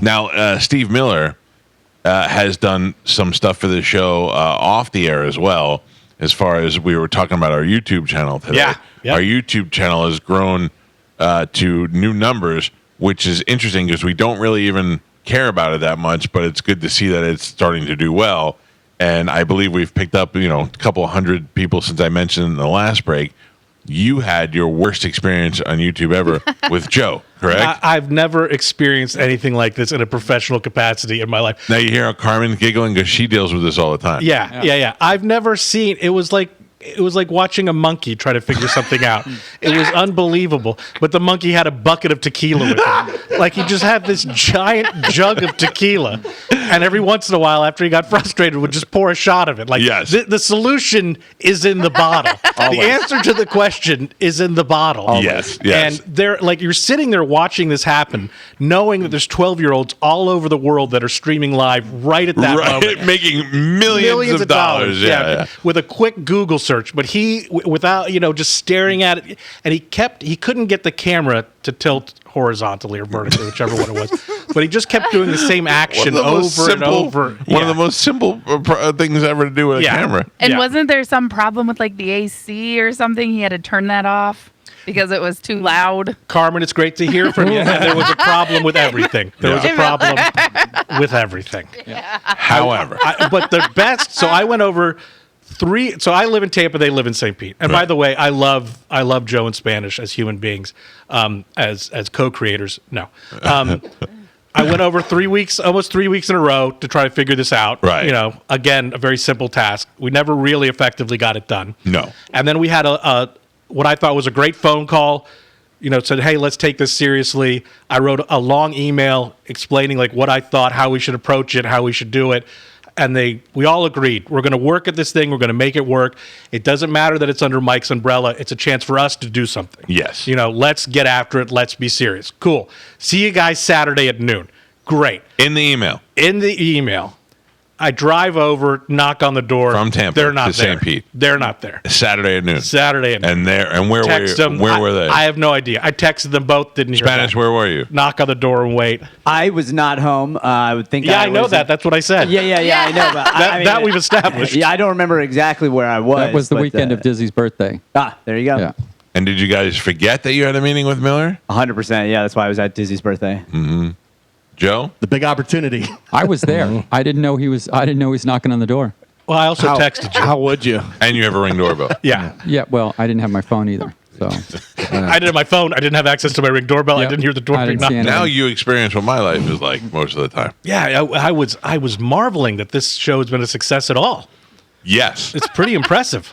Now, Steve Miller has done some stuff for the show off the air as well, as far as we were talking about our YouTube channel today. Yeah. Yep. Our YouTube channel has grown to new numbers, which is interesting because we don't really even care about it that much, but it's good to see that it's starting to do well. And I believe we've picked up, a couple hundred people since I mentioned in the last break. You had your worst experience on YouTube ever with Joe, correct? I've never experienced anything like this in a professional capacity in my life. Now you hear Carmen giggling because she deals with this all the time. Yeah. I've never seen. It was like watching a monkey try to figure something out. It was unbelievable. But the monkey had a bucket of tequila with him. Like he just had this giant jug of tequila. And every once in a while, after he got frustrated, would just pour a shot of it. Like yes. the solution is in the bottle. The answer to the question is in the bottle. Yes. And they're like you're sitting there watching this happen, knowing that there's 12-year-olds all over the world that are streaming live right at that moment, making millions of dollars. Yeah. With a quick Google search. But he, without just staring at it, and he couldn't get the camera to tilt horizontally or vertically, whichever one it was. But he just kept doing the same action over and over. One of the most simple things ever to do with a camera. And wasn't there some problem with like the AC or something? He had to turn that off because it was too loud. Carmen, it's great to hear from you. And there was a problem with everything. There was a problem with everything. Yeah. However. But the best, so I went over so I live in Tampa, they live in St. Pete. And by the way, I love Joe and Spanish as human beings, as co-creators. No. I went over 3 weeks, almost 3 weeks in a row to try to figure this out. Right. Again, a very simple task. We never really effectively got it done. No. And then we had what I thought was a great phone call. Said, hey, let's take this seriously. I wrote a long email explaining like what I thought, how we should approach it, how we should do it. And we all agreed, we're going to work at this thing. We're going to make it work. It doesn't matter that it's under Mike's umbrella. It's a chance for us to do something. Yes. Let's get after it. Let's be serious. Cool. See you guys Saturday at noon. Great. In the email. I drive over, knock on the door. From Tampa They're not to there. St. Pete. They're not there. Saturday at noon. And where text were you? them. Where were they? I have no idea. I texted them both. Didn't hear Spanish, back. where were you? Knock on the door and wait. I was not home. I would think. Yeah, I know that. That's what I said. Yeah. I know. But that we've established. Yeah, I don't remember exactly where I was. That was the weekend of Dizzy's birthday. There you go. Yeah. And did you guys forget that you had a meeting with Miller? 100%. Yeah, that's why I was at Dizzy's birthday. Mm-hmm. Joe? The big opportunity. I was there. I didn't know he was knocking on the door. Well, I also texted you. How would you? And you have a Ring doorbell. Yeah. Yeah, well, I didn't have my phone either. So I didn't have my phone. I didn't have access to my Ring doorbell. Yep. I didn't hear the door I being didn't see knocked. Now you experience what my life is like most of the time. Yeah, I was marveling that this show has been a success at all. Yes. It's pretty impressive.